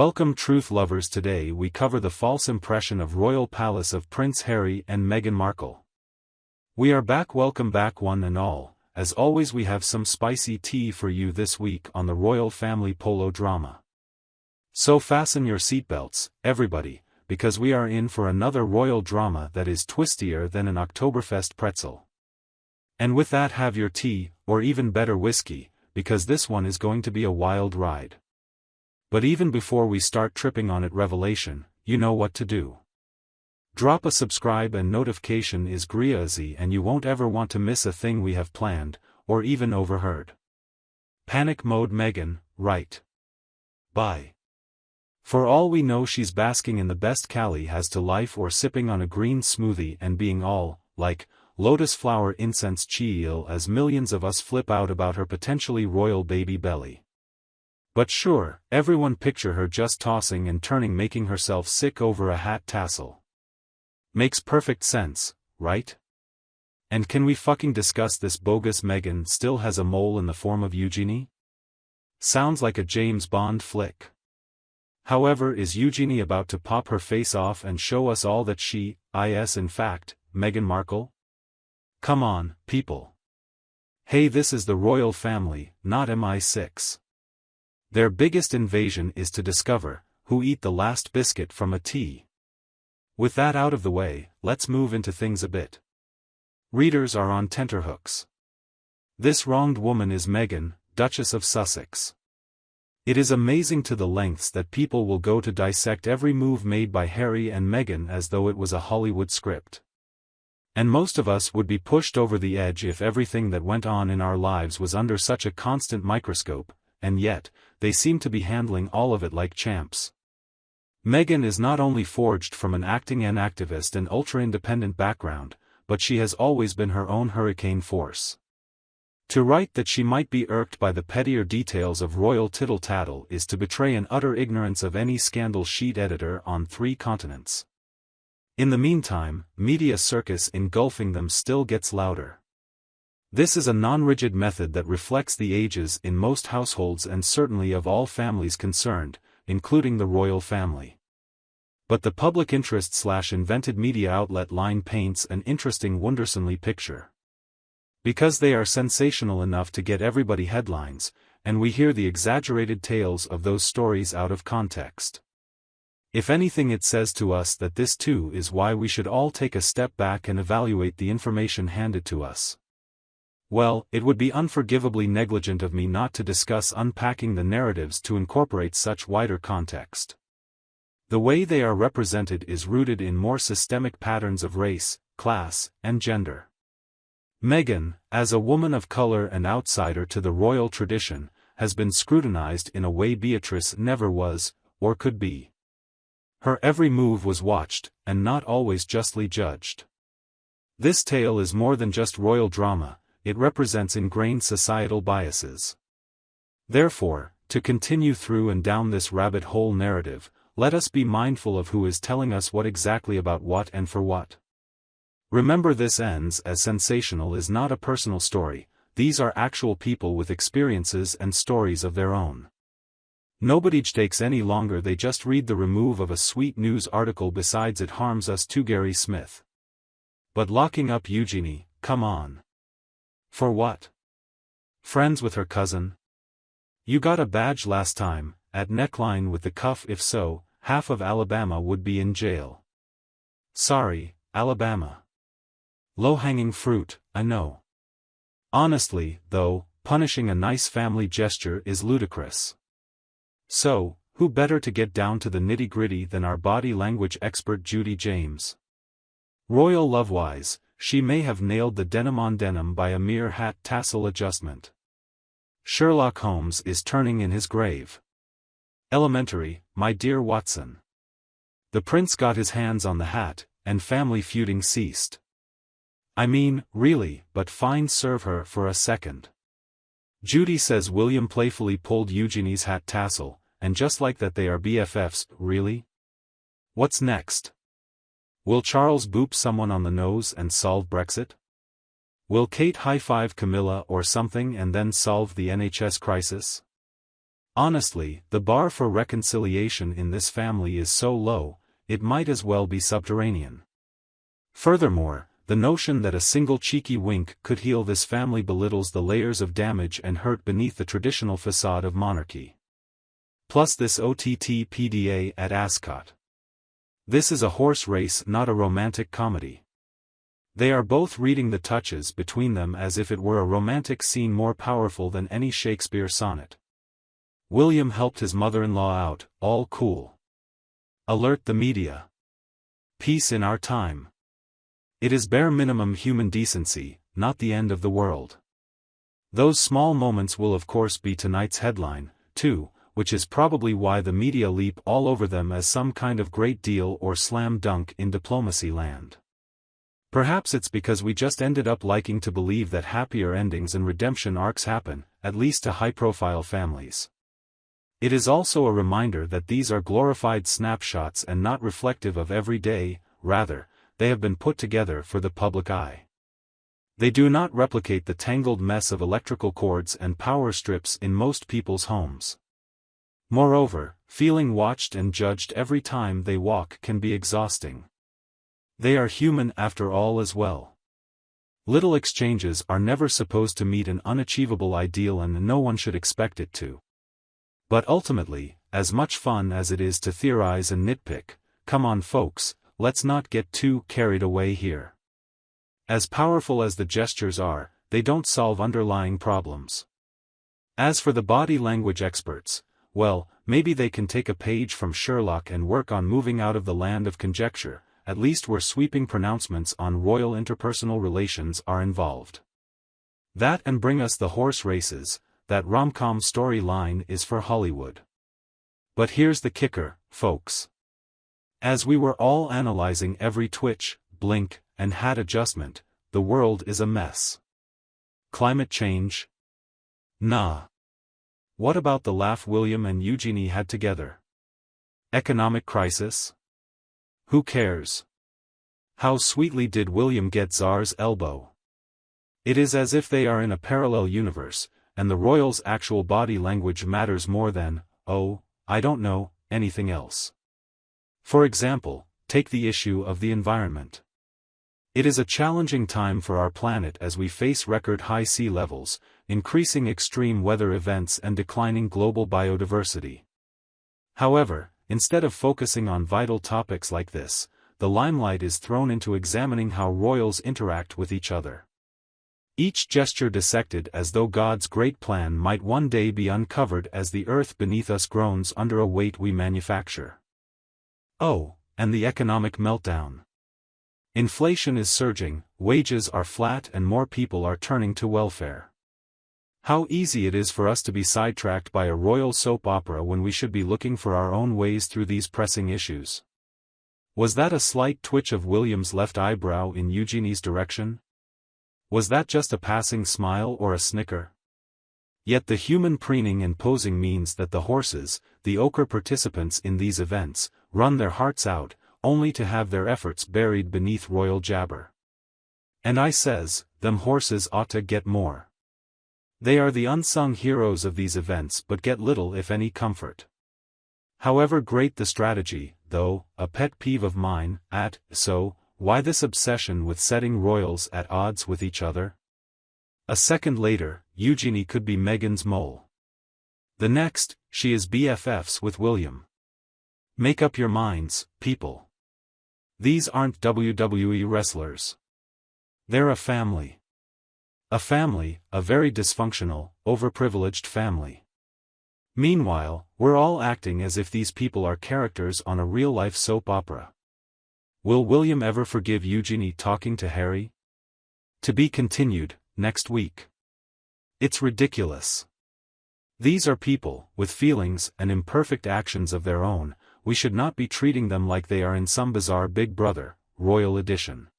Welcome truth lovers. Today we cover the false impression of royal palace of Prince Harry and Meghan Markle. We are back. Welcome back one and all. As always, we have some spicy tea for you this week on the royal family polo drama. So fasten your seatbelts, everybody, because we are in for another royal drama that is twistier than an Oktoberfest pretzel. And with that, have your tea, or even better whiskey, because this one is going to be a wild ride. But even before we start tripping on it revelation, you know what to do. Drop a subscribe and notification is greasy, and you won't ever want to miss a thing we have planned, or even overheard. Panic mode Meghan, right? Bye. For all we know, she's basking in the best Callie has to life, or sipping on a green smoothie and being all, like, lotus flower incense chill as millions of us flip out about her potentially royal baby belly. But sure, everyone picture her just tossing and turning, making herself sick over a hat tassel. Makes perfect sense, right? And can we fucking discuss this bogus Meghan still has a mole in the form of Eugenie? Sounds like a James Bond flick. However, is Eugenie about to pop her face off and show us all that she is in fact Meghan Markle? Come on, people. Hey, this is the royal family, not MI6. Their biggest invasion is to discover who eat the last biscuit from a tea. With that out of the way, let's move into things a bit. Readers are on tenterhooks. This wronged woman is Meghan, Duchess of Sussex. It is amazing to the lengths that people will go to dissect every move made by Harry and Meghan as though it was a Hollywood script. And most of us would be pushed over the edge if everything that went on in our lives was under such a constant microscope, and yet, they seem to be handling all of it like champs. Meghan is not only forged from an acting and activist and ultra-independent background, but she has always been her own hurricane force. To write that she might be irked by the pettier details of royal tittle-tattle is to betray an utter ignorance of any scandal sheet editor on 3 continents. In the meantime, media circus engulfing them still gets louder. This is a non-rigid method that reflects the ages in most households and certainly of all families concerned, including the royal family. But the public interest/invented media outlet line paints an interesting Wondersonly picture. Because they are sensational enough to get everybody headlines, and we hear the exaggerated tales of those stories out of context. If anything, it says to us that this too is why we should all take a step back and evaluate the information handed to us. Well, it would be unforgivably negligent of me not to discuss unpacking the narratives to incorporate such wider context. The way they are represented is rooted in more systemic patterns of race, class, and gender. Meghan, as a woman of color and outsider to the royal tradition, has been scrutinized in a way Beatrice never was, or could be. Her every move was watched, and not always justly judged. This tale is more than just royal drama. It represents ingrained societal biases. Therefore, to continue through and down this rabbit hole narrative, let us be mindful of who is telling us what exactly about what and for what. Remember, this ends as sensational is not a personal story, these are actual people with experiences and stories of their own. Nobody takes any longer, they just read the remove of a sweet news article. Besides, it harms us too. Gary Smith. But locking up Eugenie, come on. For what? Friends with her cousin? You got a badge last time, at neckline with the cuff. If so, half of Alabama would be in jail. Sorry, Alabama. Low-hanging fruit, I know. Honestly, though, punishing a nice family gesture is ludicrous. So, who better to get down to the nitty-gritty than our body language expert Judy James? Royal love-wise, she may have nailed the denim on denim by a mere hat tassel adjustment. Sherlock Holmes is turning in his grave. Elementary, my dear Watson. The prince got his hands on the hat, and family feuding ceased. I mean, really, but fine, serve her for a second. Judy says William playfully pulled Eugenie's hat tassel, and just like that they are BFFs. Really? What's next? Will Charles boop someone on the nose and solve Brexit? Will Kate high-five Camilla or something and then solve the NHS crisis? Honestly, the bar for reconciliation in this family is so low, it might as well be subterranean. Furthermore, the notion that a single cheeky wink could heal this family belittles the layers of damage and hurt beneath the traditional facade of monarchy. Plus this OTT PDA at Ascot. This is a horse race, not a romantic comedy. They are both reading the touches between them as if it were a romantic scene more powerful than any Shakespeare sonnet. William helped his mother-in-law out, all cool. Alert the media. Peace in our time. It is bare minimum human decency, not the end of the world. Those small moments will of course be tonight's headline, too, which is probably why the media leap all over them as some kind of great deal or slam dunk in diplomacy land. Perhaps it's because we just ended up liking to believe that happier endings and redemption arcs happen, at least to high-profile families. It is also a reminder that these are glorified snapshots and not reflective of every day, rather, they have been put together for the public eye. They do not replicate the tangled mess of electrical cords and power strips in most people's homes. Moreover, feeling watched and judged every time they walk can be exhausting. They are human after all as well. Little exchanges are never supposed to meet an unachievable ideal and no one should expect it to. But ultimately, as much fun as it is to theorize and nitpick, come on folks, let's not get too carried away here. As powerful as the gestures are, they don't solve underlying problems. As for the body language experts, well, maybe they can take a page from Sherlock and work on moving out of the land of conjecture, at least where sweeping pronouncements on royal interpersonal relations are involved. That and bring us the horse races. That rom-com storyline is for Hollywood. But here's the kicker, folks. As we were all analyzing every twitch, blink, and hat adjustment, the world is a mess. Climate change? Nah. What about the laugh William and Eugenie had together? Economic crisis? Who cares? How sweetly did William get Tsar's elbow? It is as if they are in a parallel universe, and the royals' actual body language matters more than, oh, I don't know, anything else. For example, take the issue of the environment. It is a challenging time for our planet as we face record-high sea levels, increasing extreme weather events and declining global biodiversity. However, instead of focusing on vital topics like this, the limelight is thrown into examining how royals interact with each other. Each gesture dissected as though God's great plan might one day be uncovered as the earth beneath us groans under a weight we manufacture. Oh, and the economic meltdown. Inflation is surging, wages are flat and more people are turning to welfare. How easy it is for us to be sidetracked by a royal soap opera when we should be looking for our own ways through these pressing issues. Was that a slight twitch of William's left eyebrow in Eugenie's direction? Was that just a passing smile or a snicker? Yet the human preening and posing means that the horses, the ochre participants in these events, run their hearts out, only to have their efforts buried beneath royal jabber. And I says, them horses ought to get more. They are the unsung heroes of these events but get little if any comfort. However great the strategy, though, a pet peeve of mine, so, why this obsession with setting royals at odds with each other? A second later, Eugenie could be Meghan's mole. The next, she is BFFs with William. Make up your minds, people. These aren't WWE wrestlers. They're a family. A family, a very dysfunctional, overprivileged family. Meanwhile, we're all acting as if these people are characters on a real-life soap opera. Will William ever forgive Eugenie talking to Harry? To be continued, next week. It's ridiculous. These are people, with feelings and imperfect actions of their own. We should not be treating them like they are in some bizarre Big Brother, royal edition.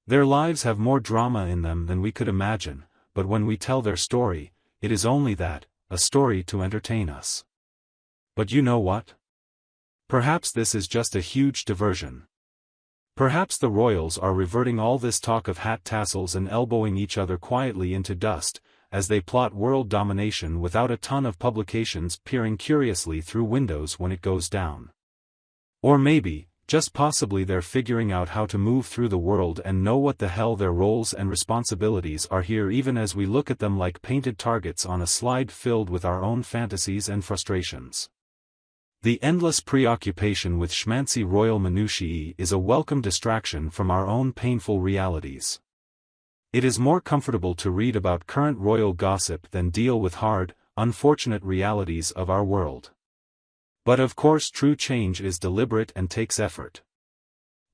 Their lives have more drama in them than we could imagine, but when we tell their story, it is only that, a story to entertain us. But you know what? Perhaps this is just a huge diversion. Perhaps the royals are reverting all this talk of hat tassels and elbowing each other quietly into dust, as they plot world domination without a ton of publications peering curiously through windows when it goes down. Or maybe, just possibly they're figuring out how to move through the world and know what the hell their roles and responsibilities are here, even as we look at them like painted targets on a slide filled with our own fantasies and frustrations. The endless preoccupation with schmancy royal minutiae is a welcome distraction from our own painful realities. It is more comfortable to read about current royal gossip than deal with hard, unfortunate realities of our world. But of course true change is deliberate and takes effort.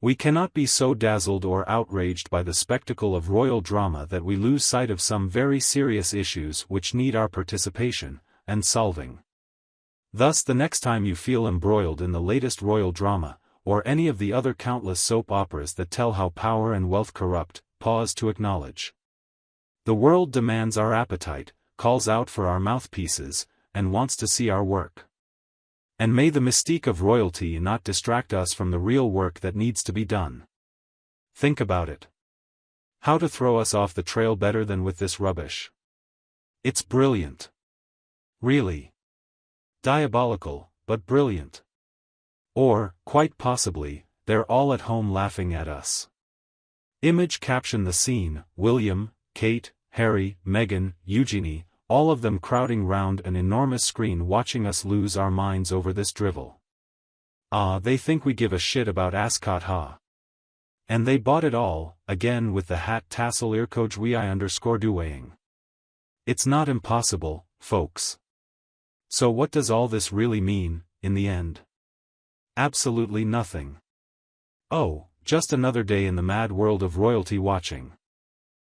We cannot be so dazzled or outraged by the spectacle of royal drama that we lose sight of some very serious issues which need our participation and solving. Thus the next time you feel embroiled in the latest royal drama, or any of the other countless soap operas that tell how power and wealth corrupt, pause to acknowledge. The world demands our appetite, calls out for our mouthpieces, and wants to see our work. And may the mystique of royalty not distract us from the real work that needs to be done. Think about it. How to throw us off the trail better than with this rubbish? It's brilliant. Really. Diabolical, but brilliant. Or, quite possibly, they're all at home laughing at us. Image caption the scene: William, Kate, Harry, Meghan, Eugenie, all of them crowding round an enormous screen watching us lose our minds over this drivel. Ah, they think we give a shit about Ascot, huh? And they bought it all, again with the hat tassel doing. It's not impossible, folks. So what does all this really mean, in the end? Absolutely nothing. Oh, just another day in the mad world of royalty watching.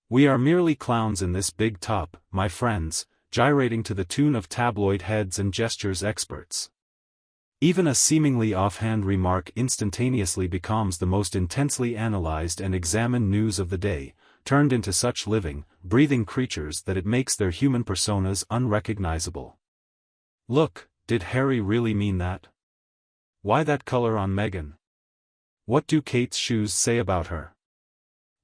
We are merely clowns in this big top, my friends, gyrating to the tune of tabloid heads and gestures experts. Even a seemingly offhand remark instantaneously becomes the most intensely analyzed and examined news of the day, turned into such living, breathing creatures that it makes their human personas unrecognizable. Look, did Harry really mean that? Why that color on Meghan? What do Kate's shoes say about her?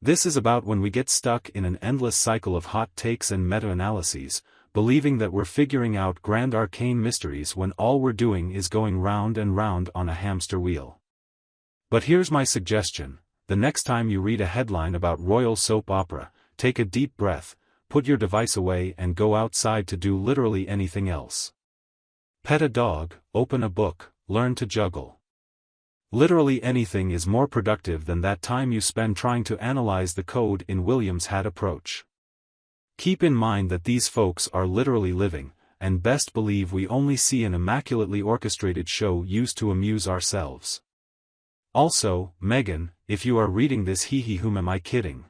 This is about when we get stuck in an endless cycle of hot takes and meta-analyses, believing that we're figuring out grand arcane mysteries when all we're doing is going round and round on a hamster wheel. But here's my suggestion: the next time you read a headline about royal soap opera, take a deep breath, put your device away and go outside to do literally anything else. Pet a dog, open a book, learn to juggle. Literally anything is more productive than that time you spend trying to analyze the code in William's hat approach. Keep in mind that these folks are literally living, and best believe we only see an immaculately orchestrated show used to amuse ourselves. Also, Meghan, if you are reading this, whom am I kidding?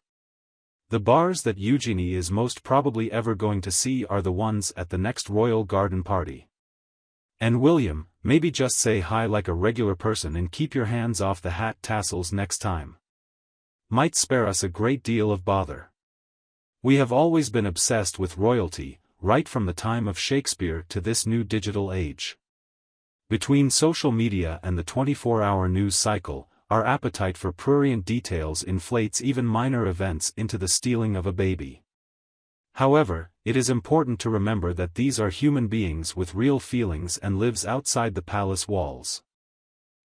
The bars that Eugenie is most probably ever going to see are the ones at the next royal garden party. And William, maybe just say hi like a regular person and keep your hands off the hat tassels next time. Might spare us a great deal of bother. We have always been obsessed with royalty, right from the time of Shakespeare to this new digital age. Between social media and the 24-hour news cycle, our appetite for prurient details inflates even minor events into the stealing of a baby. However, it is important to remember that these are human beings with real feelings and lives outside the palace walls.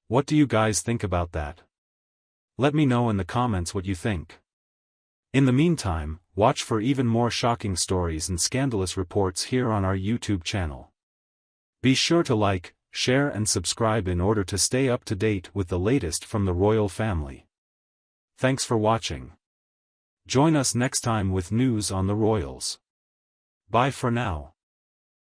What do you guys think about that? Let me know in the comments what you think. In the meantime, watch for even more shocking stories and scandalous reports here on our YouTube channel. Be sure to like, share and subscribe in order to stay up to date with the latest from the royal family. Thanks for watching. Join us next time with news on the royals. Bye for now.